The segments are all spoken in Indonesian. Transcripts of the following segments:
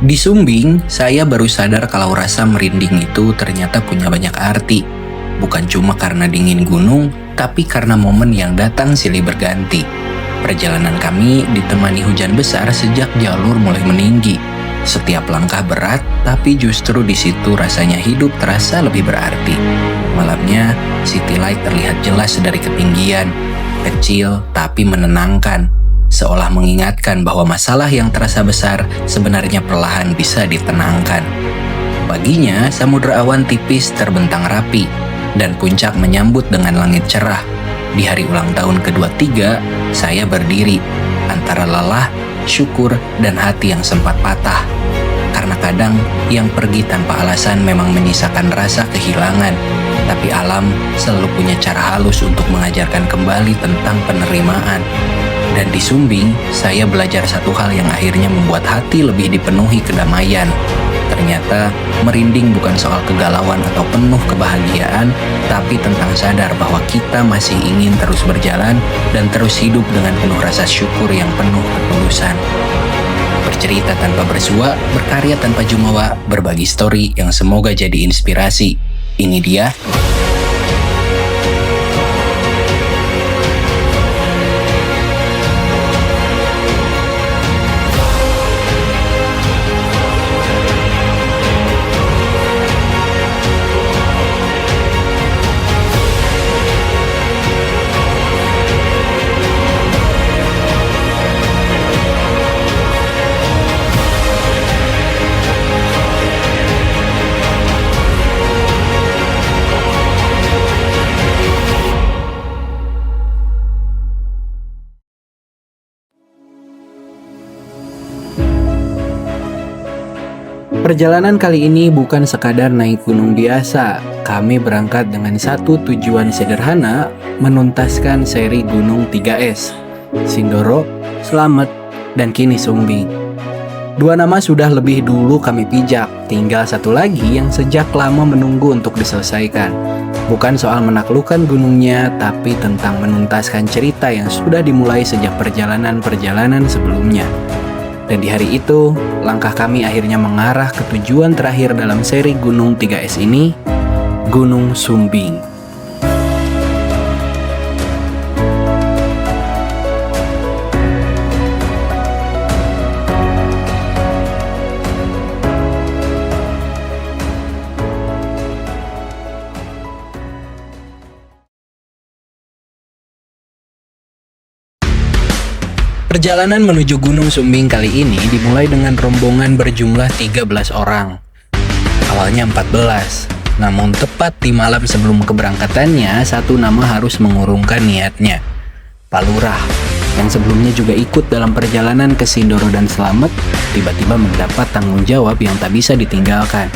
Di Sumbing, saya baru sadar kalau rasa merinding itu ternyata punya banyak arti. Bukan cuma karena dingin gunung, tapi karena momen yang datang silih berganti. Perjalanan kami ditemani hujan besar sejak jalur mulai meninggi. Setiap langkah berat, tapi justru di situ rasanya hidup terasa lebih berarti. Malamnya, city light terlihat jelas dari ketinggian, kecil tapi menenangkan. Seolah mengingatkan bahwa masalah yang terasa besar sebenarnya perlahan bisa ditenangkan. Paginya, samudra awan tipis terbentang rapi, dan puncak menyambut dengan langit cerah. Di hari ulang tahun ke-23, saya berdiri, antara lelah, syukur, dan hati yang sempat patah. Karena kadang, yang pergi tanpa alasan memang menyisakan rasa kehilangan, tapi alam selalu punya cara halus untuk mengajarkan kembali tentang penerimaan. Dan di Sumbing, saya belajar satu hal yang akhirnya membuat hati lebih dipenuhi kedamaian. Ternyata, merinding bukan soal kegalauan atau penuh kebahagiaan, tapi tentang sadar bahwa kita masih ingin terus berjalan dan terus hidup dengan penuh rasa syukur yang penuh ketulusan. Bercerita tanpa bersua, berkarya tanpa jumawa, berbagi story yang semoga jadi inspirasi. Ini dia Perjalanan kali ini bukan sekadar naik gunung biasa. Kami berangkat dengan satu tujuan sederhana, menuntaskan seri Gunung 3S, Sindoro, Slamet, dan kini Sumbing. Dua nama sudah lebih dulu kami pijak, tinggal satu lagi yang sejak lama menunggu untuk diselesaikan. Bukan soal menaklukkan gunungnya, tapi tentang menuntaskan cerita yang sudah dimulai sejak perjalanan-perjalanan sebelumnya. Dan di hari itu, langkah kami akhirnya mengarah ke tujuan terakhir dalam seri Gunung 3S ini, Gunung Sumbing. Perjalanan menuju Gunung Sumbing kali ini dimulai dengan rombongan berjumlah 13 orang. Awalnya 14, namun tepat di malam sebelum keberangkatannya, satu nama harus mengurungkan niatnya. Pak Lurah, yang sebelumnya juga ikut dalam perjalanan ke Sindoro dan Slamet, tiba-tiba mendapat tanggung jawab yang tak bisa ditinggalkan.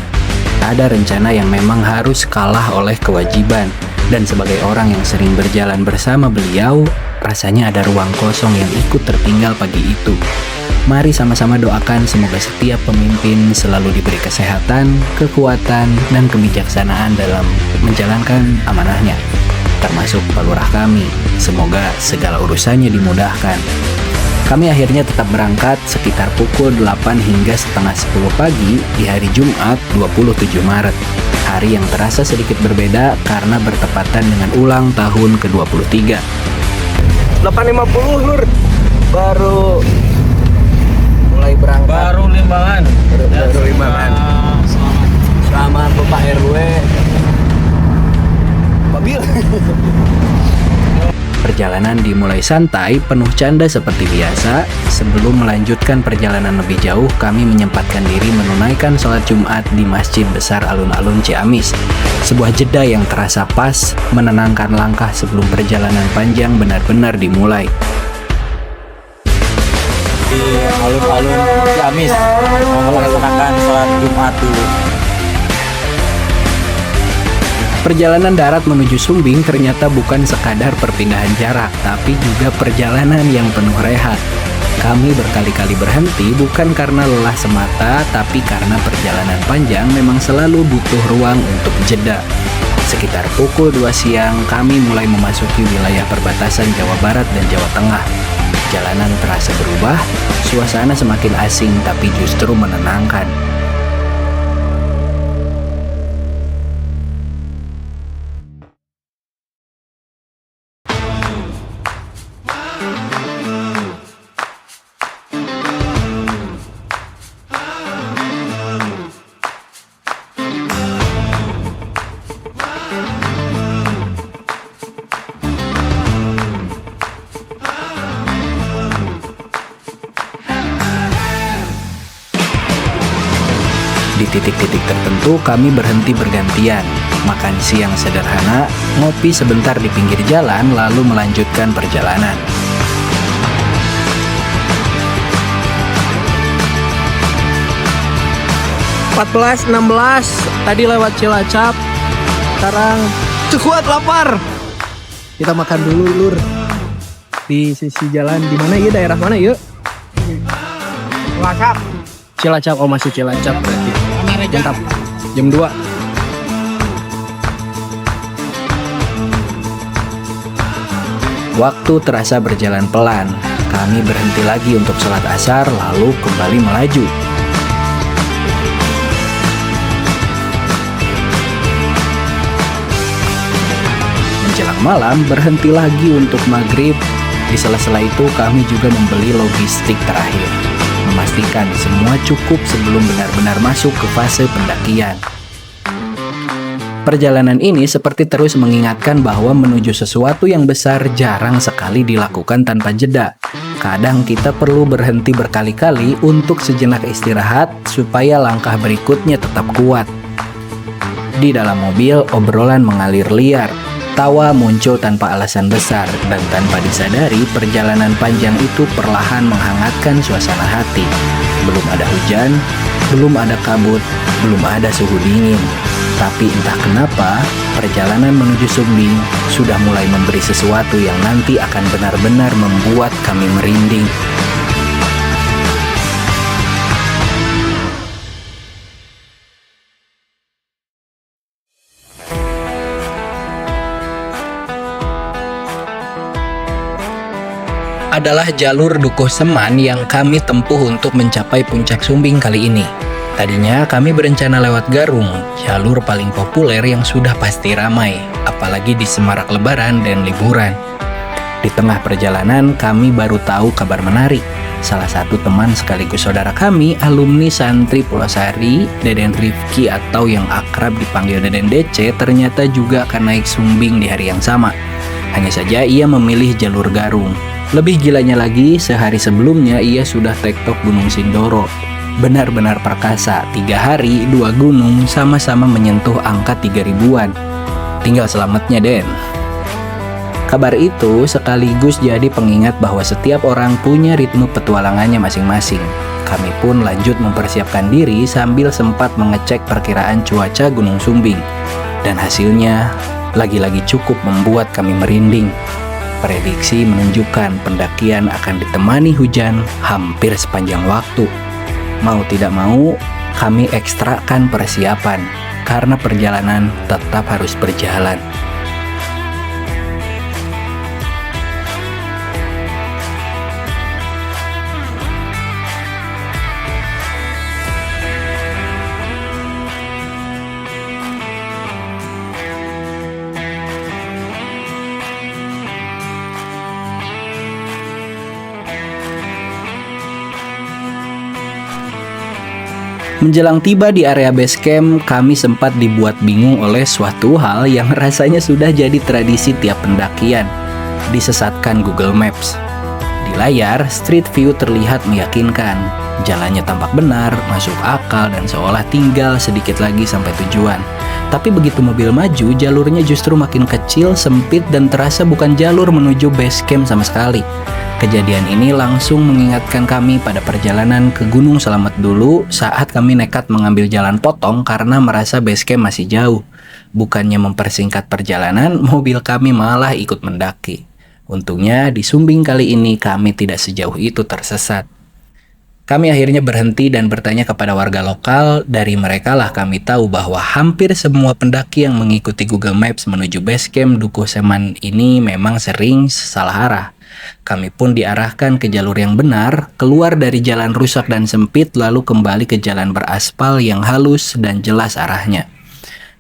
Ada rencana yang memang harus kalah oleh kewajiban, dan sebagai orang yang sering berjalan bersama beliau, rasanya ada ruang kosong yang ikut tertinggal pagi itu. Mari sama-sama doakan semoga setiap pemimpin selalu diberi kesehatan, kekuatan, dan kebijaksanaan dalam menjalankan amanahnya. Termasuk Pak Lurah kami, semoga segala urusannya dimudahkan. Kami akhirnya tetap berangkat sekitar pukul 8 hingga setengah 10 pagi di hari Jumat 27 Maret. Hari yang terasa sedikit berbeda karena bertepatan dengan ulang tahun ke-23. 8.50 Nur baru mulai berangkat, baru limbangan baru limbangan. Selamat Bapak RW Babil. Perjalanan dimulai santai, penuh canda seperti biasa. Sebelum melanjutkan perjalanan lebih jauh, kami menyempatkan diri menunaikan sholat Jumat di Masjid Besar Alun-Alun Ciamis. Sebuah jeda yang terasa pas, menenangkan langkah sebelum perjalanan panjang benar-benar dimulai. di alun-alun Ciamis mau melaksanakan sholat Jumat dulu. Perjalanan darat menuju Sumbing ternyata bukan sekadar perpindahan jarak, tapi juga perjalanan yang penuh rehat. Kami berkali-kali berhenti bukan karena lelah semata, tapi karena perjalanan panjang memang selalu butuh ruang untuk jeda. Sekitar pukul 2 siang, kami mulai memasuki wilayah perbatasan Jawa Barat dan Jawa Tengah. Jalanan terasa berubah, suasana semakin asing tapi justru menenangkan. Di titik-titik tertentu kami berhenti bergantian, makan siang sederhana, ngopi sebentar di pinggir jalan, lalu melanjutkan perjalanan. Belas 16 tadi lewat Cilacap, sekarang cukup lapar. Kita makan dulu lur di sisi jalan. Di mana ya, daerah mana yuk? Cilacap, oh masih Cilacap berarti. Mantap. Jam 2. Waktu terasa berjalan pelan. Kami berhenti lagi untuk sholat asar, lalu kembali melaju. Menjelang malam, berhenti lagi untuk maghrib. Di sela-sela itu kami juga membeli logistik terakhir, memastikan semua cukup sebelum benar-benar masuk ke fase pendakian. Perjalanan ini seperti terus mengingatkan bahwa menuju sesuatu yang besar jarang sekali dilakukan tanpa jeda. Kadang kita perlu berhenti berkali-kali untuk sejenak istirahat supaya langkah berikutnya tetap kuat. Di dalam mobil, obrolan mengalir liar. Tawa muncul tanpa alasan besar, dan tanpa disadari perjalanan panjang itu perlahan menghangatkan suasana hati. Belum ada hujan, belum ada kabut, belum ada suhu dingin. Tapi entah kenapa, perjalanan menuju Sumbing sudah mulai memberi sesuatu yang nanti akan benar-benar membuat kami merinding. Adalah jalur Dukuh Seman yang kami tempuh untuk mencapai puncak Sumbing kali ini. Tadinya kami berencana lewat Garung, jalur paling populer yang sudah pasti ramai, apalagi di semarak lebaran dan liburan. Di tengah perjalanan kami baru tahu kabar menarik. Salah satu teman sekaligus saudara kami, alumni santri Pulosari, Deden Rifki atau yang akrab dipanggil Deden DC, ternyata juga akan naik Sumbing di hari yang sama. Hanya saja ia memilih jalur Garung. Lebih gilanya lagi, sehari sebelumnya ia sudah tektok Gunung Sindoro. Benar-benar perkasa, 3 hari, 2 gunung sama-sama menyentuh angka 3000-an. Tinggal selamatnya, Den. Kabar itu sekaligus jadi pengingat bahwa setiap orang punya ritme petualangannya masing-masing. Kami pun lanjut mempersiapkan diri sambil sempat mengecek perkiraan cuaca Gunung Sumbing. Dan hasilnya, lagi-lagi cukup membuat kami merinding. Prediksi menunjukkan pendakian akan ditemani hujan hampir sepanjang waktu. Mau tidak mau, kami ekstrakan persiapan karena perjalanan tetap harus berjalan. Menjelang tiba di area base camp, kami sempat dibuat bingung oleh suatu hal yang rasanya sudah jadi tradisi tiap pendakian. Disesatkan Google Maps. Di layar, street view terlihat meyakinkan. Jalannya tampak benar, masuk akal, dan seolah tinggal sedikit lagi sampai tujuan. Tapi begitu mobil maju, jalurnya justru makin kecil, sempit, dan terasa bukan jalur menuju base camp sama sekali. Kejadian ini langsung mengingatkan kami pada perjalanan ke Gunung Slamet dulu saat kami nekat mengambil jalan potong karena merasa base camp masih jauh. Bukannya mempersingkat perjalanan, mobil kami malah ikut mendaki. Untungnya di Sumbing kali ini kami tidak sejauh itu tersesat. Kami akhirnya berhenti dan bertanya kepada warga lokal. Dari mereka lah kami tahu bahwa hampir semua pendaki yang mengikuti Google Maps menuju base camp Dukuh Seman ini memang sering salah arah. Kami pun diarahkan ke jalur yang benar, keluar dari jalan rusak dan sempit, lalu kembali ke jalan beraspal yang halus dan jelas arahnya.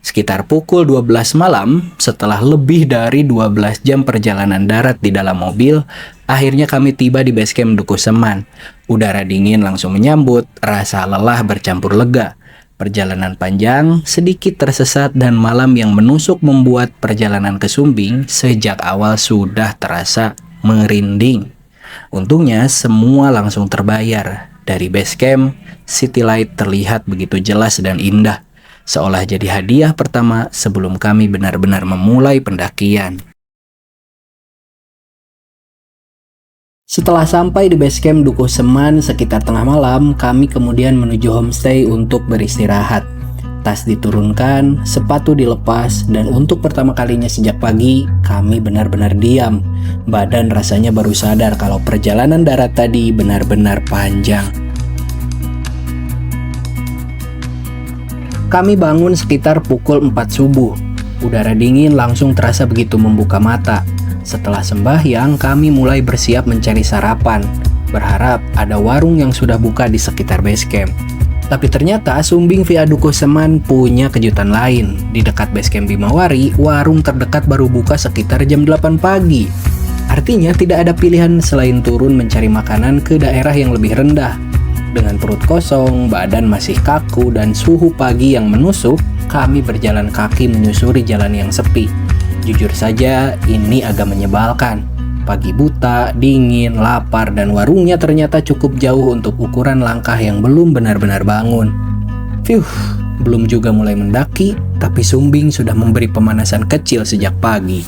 Sekitar pukul 12 malam, setelah lebih dari 12 jam perjalanan darat di dalam mobil, akhirnya kami tiba di base camp Dukuh Seman. Udara dingin langsung menyambut, rasa lelah bercampur lega. Perjalanan panjang, sedikit tersesat, dan malam yang menusuk membuat perjalanan ke Sumbing sejak awal sudah terasa merinding. Untungnya semua langsung terbayar. Dari base camp, City Light terlihat begitu jelas dan indah, seolah jadi hadiah pertama sebelum kami benar-benar memulai pendakian. Setelah sampai di base camp Dukuh Seman sekitar tengah malam, kami kemudian menuju homestay untuk beristirahat. Tas diturunkan, sepatu dilepas, dan untuk pertama kalinya sejak pagi, kami benar-benar diam. Badan rasanya baru sadar kalau perjalanan darat tadi benar-benar panjang. Kami bangun sekitar pukul 4 subuh. Udara dingin langsung terasa begitu membuka mata. Setelah sembahyang, kami mulai bersiap mencari sarapan. Berharap ada warung yang sudah buka di sekitar base camp. Tapi ternyata Sumbing via Dukuh Seman punya kejutan lain. Di dekat base camp Bimawari, warung terdekat baru buka sekitar jam 8 pagi. Artinya tidak ada pilihan selain turun mencari makanan ke daerah yang lebih rendah. Dengan perut kosong, badan masih kaku, dan suhu pagi yang menusuk, kami berjalan kaki menyusuri jalan yang sepi. Jujur saja, ini agak menyebalkan. Pagi buta, dingin, lapar, dan warungnya ternyata cukup jauh untuk ukuran langkah yang belum benar-benar bangun. Belum juga mulai mendaki, tapi Sumbing sudah memberi pemanasan kecil sejak pagi.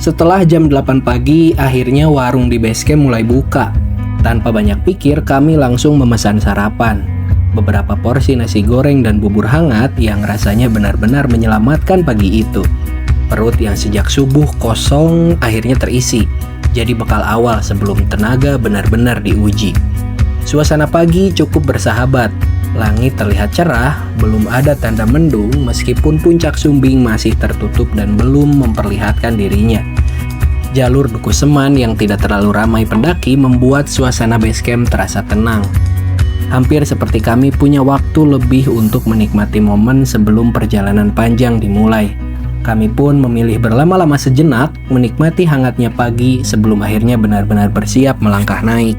Setelah jam 8 pagi, akhirnya warung di base camp mulai buka. Tanpa banyak pikir, kami langsung memesan sarapan. Beberapa porsi nasi goreng dan bubur hangat yang rasanya benar-benar menyelamatkan pagi itu. Perut yang sejak subuh kosong akhirnya terisi, jadi bekal awal sebelum tenaga benar-benar diuji. Suasana pagi cukup bersahabat, langit terlihat cerah, belum ada tanda mendung meskipun puncak Sumbing masih tertutup dan belum memperlihatkan dirinya. Jalur Dukuh Seman yang tidak terlalu ramai pendaki membuat suasana base camp terasa tenang. Hampir seperti kami punya waktu lebih untuk menikmati momen sebelum perjalanan panjang dimulai. Kami pun memilih berlama-lama sejenak, menikmati hangatnya pagi sebelum akhirnya benar-benar bersiap melangkah naik.